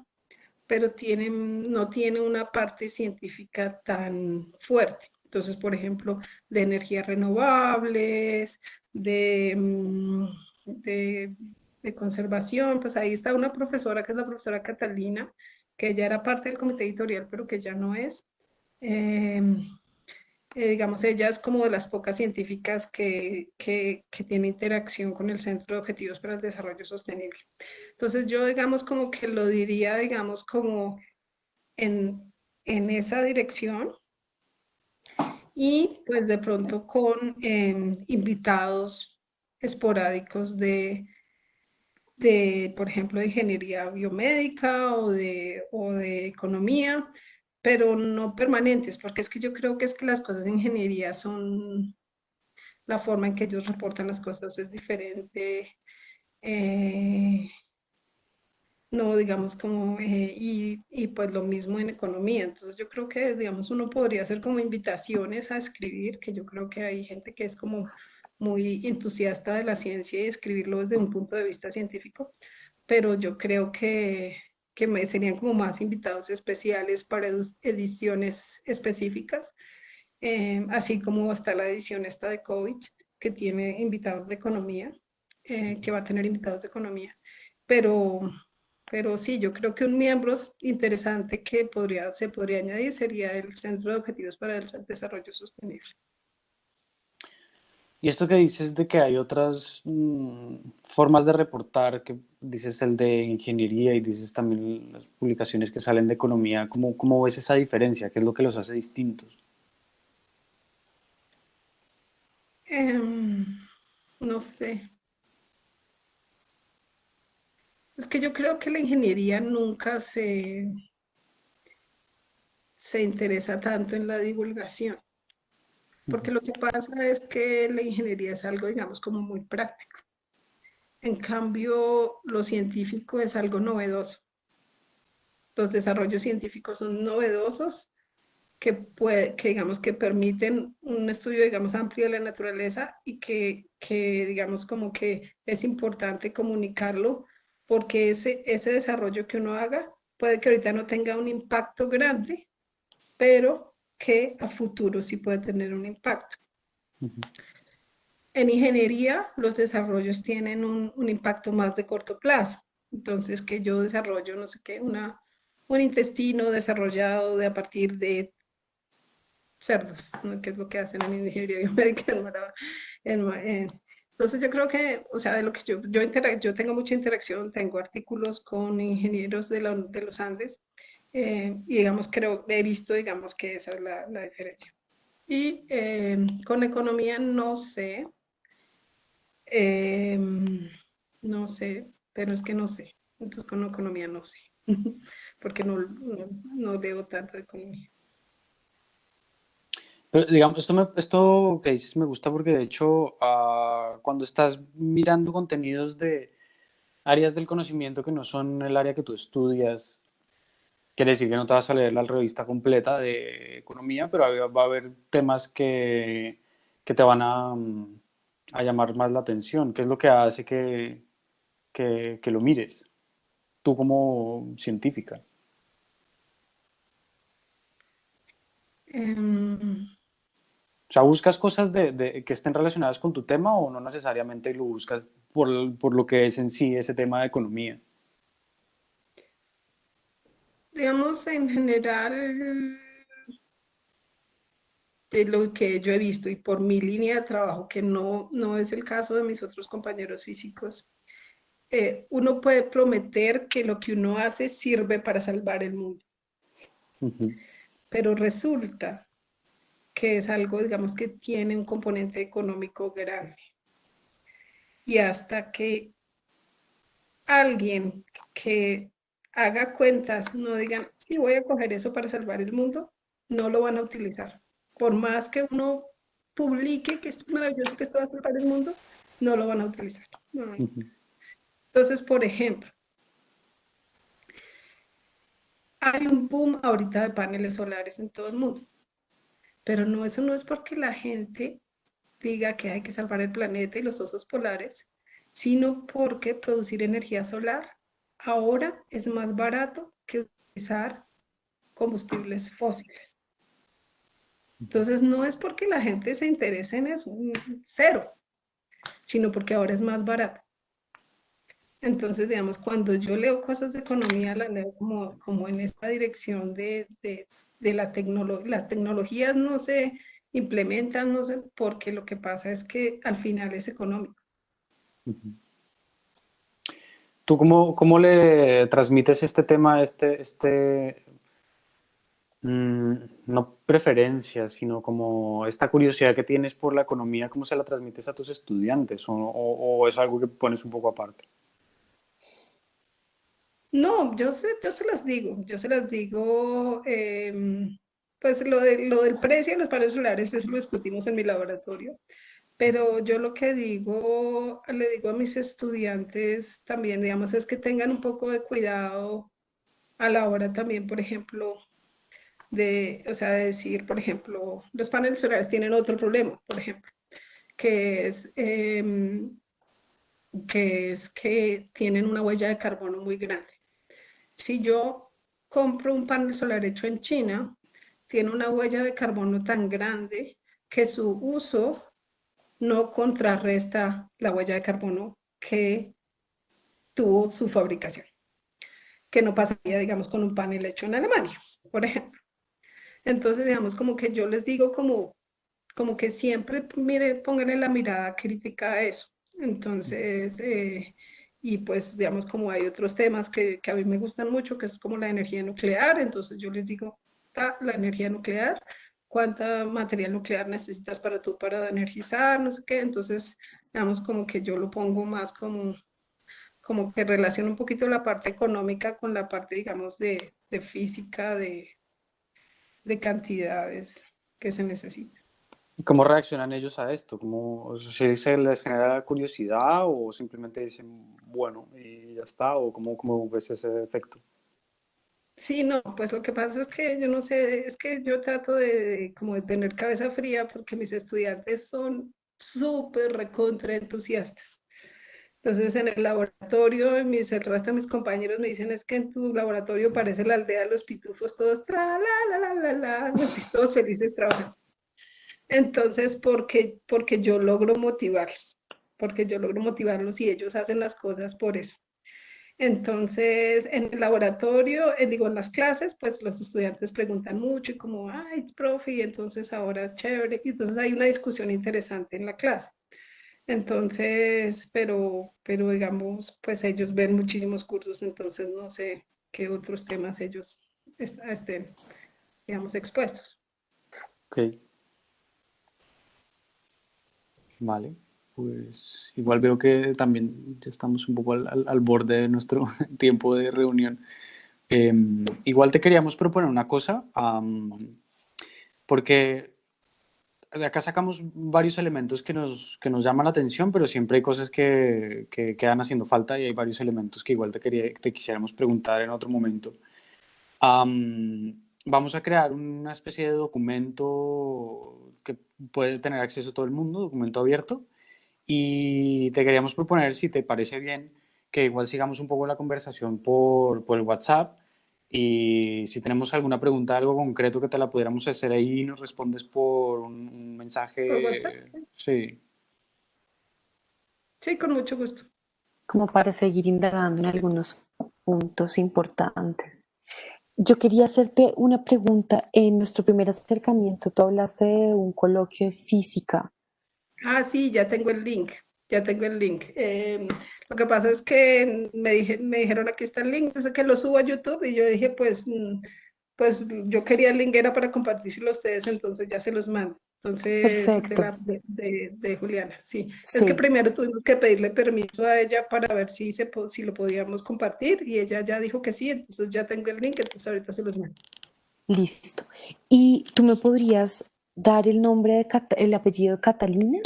pero no tiene una parte científica tan fuerte. Entonces, por ejemplo, de energías renovables, de, de, de conservación, pues ahí está una profesora que es la profesora Catalina, que ella era parte del comité editorial, pero que ya no es. Eh, digamos, ella es como de las pocas científicas que tiene interacción con el Centro de Objetivos para el Desarrollo Sostenible. Entonces yo, digamos, como que lo diría, digamos, como en esa dirección y pues de pronto con invitados esporádicos por ejemplo, de ingeniería biomédica o de economía, pero no permanentes, porque es que yo creo que es que las cosas de ingeniería son, la forma en que ellos reportan las cosas es diferente. Eh, no, digamos como, y pues lo mismo en economía. Entonces yo creo que, digamos, uno podría hacer como invitaciones a escribir, que yo creo que hay gente que es como muy entusiasta de la ciencia y escribirlo desde un punto de vista científico, pero yo creo que serían como más invitados especiales para ediciones específicas, así como está la edición esta de COVID, que tiene invitados de economía, que va a tener invitados de economía, pero sí, yo creo que un miembro interesante que se podría añadir sería el Centro de Objetivos para el Desarrollo Sostenible. Y esto que dices de que hay otras formas de reportar, que dices el de ingeniería y dices también las publicaciones que salen de economía, ¿cómo ves esa diferencia? ¿Qué es lo que los hace distintos? Em, no sé, es que yo creo que la ingeniería nunca se interesa tanto en la divulgación, porque lo que pasa es que la ingeniería es algo, digamos, como muy práctico. En cambio, lo científico es algo novedoso. Los desarrollos científicos son novedosos que digamos que permiten un estudio digamos amplio de la naturaleza y que digamos como que es importante comunicarlo porque ese desarrollo que uno haga puede que ahorita no tenga un impacto grande, pero que a futuro sí puede tener un impacto. En ingeniería, los desarrollos tienen un impacto más de corto plazo. Entonces, que yo desarrollo, no sé qué, un intestino desarrollado a partir de cerdos, ¿no? Que es lo que hacen en ingeniería biomédica entonces yo creo que, o sea, de lo que yo tengo mucha interacción, tengo artículos con ingenieros de los Andes y digamos, he visto, digamos, que esa es la diferencia. Y con economía no sé, eh, no sé, pero es que no sé. Entonces con economía no sé, porque no veo tanto de economía. Pero digamos, esto que dices me gusta porque de hecho cuando estás mirando contenidos de áreas del conocimiento que no son el área que tú estudias, quiere decir que no te vas a leer la revista completa de economía, pero va a haber temas que te van a llamar más la atención. ¿Qué es lo que hace que lo mires? Tú como científica. O sea, ¿buscas cosas que estén relacionadas con tu tema o no necesariamente lo buscas por lo que es en sí ese tema de economía? Digamos, en general, de lo que yo he visto y por mi línea de trabajo, que no es el caso de mis otros compañeros físicos, uno puede prometer que lo que uno hace sirve para salvar el mundo, Ujú, pero resulta que es algo, digamos, que tiene un componente económico grande. Y hasta que alguien que haga cuentas no digan, sí, voy a coger eso para salvar el mundo, no lo van a utilizar. Por más que uno publique que esto es maravilloso, que esto va a salvar el mundo, no lo van a utilizar. No. ujú, Entonces, por ejemplo, hay un boom ahorita de paneles solares en todo el mundo, pero no, eso no es porque la gente diga que hay que salvar el planeta y los osos polares, sino porque producir energía solar ahora es más barato que utilizar combustibles fósiles. Entonces, no es porque la gente se interese en eso, cero, sino porque ahora es más barato. Entonces, digamos, cuando yo leo cosas de economía, las leo como en esta dirección de la tecnología. Las tecnologías no se implementan, no sé, porque lo que pasa es que al final es económico. ujú. ¿Tú cómo le transmites este tema, mm, no preferencia, sino como esta curiosidad que tienes por la economía, cómo se la transmites a tus estudiantes? ¿O es algo que pones un poco aparte? No, yo se las digo, pues lo del precio de los paneles solares, eso lo discutimos en mi laboratorio, pero yo lo que digo, le digo a mis estudiantes también, digamos, es que tengan un poco de cuidado a la hora también, por ejemplo, o sea, de decir, por ejemplo, los paneles solares tienen otro problema, por ejemplo, que es, que tienen una huella de carbono muy grande. Si yo compro un panel solar hecho en China, tiene una huella de carbono tan grande que su uso no contrarresta la huella de carbono que tuvo su fabricación, que no pasaría, digamos, con un panel hecho en Alemania, por ejemplo. Entonces, digamos, como que yo les digo como que siempre, mire, pónganle la mirada crítica a eso. Entonces, y pues, digamos, como hay otros temas que a mí me gustan mucho, que es como la energía nuclear, entonces yo les digo, la energía nuclear, cuánta material nuclear necesitas para energizar, no sé qué, entonces, digamos, como que yo lo pongo más como que relaciono un poquito la parte económica con la parte, digamos, de física, de cantidades que se necesitan. ¿Y cómo reaccionan ellos a esto? Si se les genera curiosidad o simplemente dicen, bueno, y ya está? ¿O cómo ves ese efecto? Sí, no, pues lo que pasa es que yo no sé, es que yo trato como de tener cabeza fría porque mis estudiantes son súper recontra entusiastas. Entonces en el laboratorio, el resto de mis compañeros me dicen es que en tu laboratorio parece la aldea de los pitufos, todos tra, así, todos felices trabajando. Entonces, porque yo logro motivarlos y ellos hacen las cosas por eso. Entonces, en el laboratorio, digo, en las clases, pues los estudiantes preguntan mucho y como, ay, profe, y entonces ahora chévere, y entonces hay una discusión interesante en la clase. Entonces, pero digamos, pues ellos ven muchísimos cursos, entonces no sé qué otros temas ellos estén, digamos, expuestos. Ok, vale. Pues igual veo que también ya estamos un poco al borde de nuestro tiempo de reunión. Sí. Igual te queríamos proponer una cosa, porque de acá sacamos varios elementos que nos llaman la atención, pero siempre hay cosas que quedan haciendo falta y hay varios elementos que igual te quisiéramos preguntar en otro momento. Vamos a crear una especie de documento que puede tener acceso todo el mundo, documento abierto, y te queríamos proponer, si te parece bien, que igual sigamos un poco la conversación por el WhatsApp y si tenemos alguna pregunta, algo concreto que te la pudiéramos hacer ahí, nos respondes por un ¿Por WhatsApp? mensaje, sí. Sí, con mucho gusto. Como para seguir indagando en algunos puntos importantes. Yo quería hacerte una pregunta. En nuestro primer acercamiento, tú hablaste de un coloquio de física. Ah, sí, ya tengo el link, ya tengo el link. Lo que pasa es que me dijeron aquí está el link, entonces que lo subo a YouTube y yo dije, pues, pues yo quería el link, era para compartírselo a ustedes, entonces ya se los mando. Entonces, Perfecto. de Juliana, sí. Es que Sí, primero tuvimos que pedirle permiso a ella para ver si lo podíamos compartir y ella ya dijo que sí, entonces ya tengo el link, entonces ahorita se los mando. listo. ¿Y tú me podrías dar el nombre de el apellido de Catalina?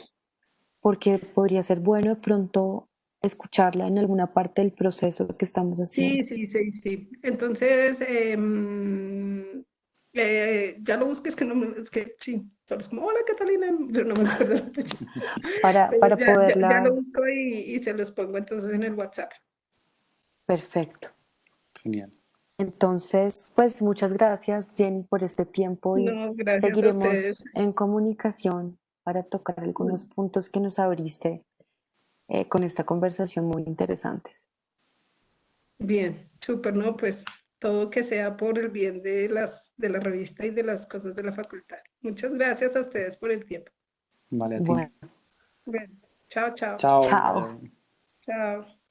Porque podría ser bueno de pronto escucharla en alguna parte del proceso que estamos haciendo. Sí, sí, sí, sí. Entonces, ya lo busques, que no es que sí, solo es como, hola Catalina, yo no me acuerdo el apellido. Entonces Para ya lo poderla. busco y se los pongo entonces en el WhatsApp. Perfecto. Genial. Entonces, pues muchas gracias, Jenny, por este tiempo y No, gracias a ustedes. seguiremos en comunicación para tocar algunos puntos que nos abriste con esta conversación muy interesantes. Bien, súper, ¿no? Pues todo que sea por el bien de la revista y de las cosas de la facultad. Muchas gracias a ustedes por el tiempo. Vale, a ti. Bueno, Bueno, chao, chao. Chao. chao. Vale. Chao.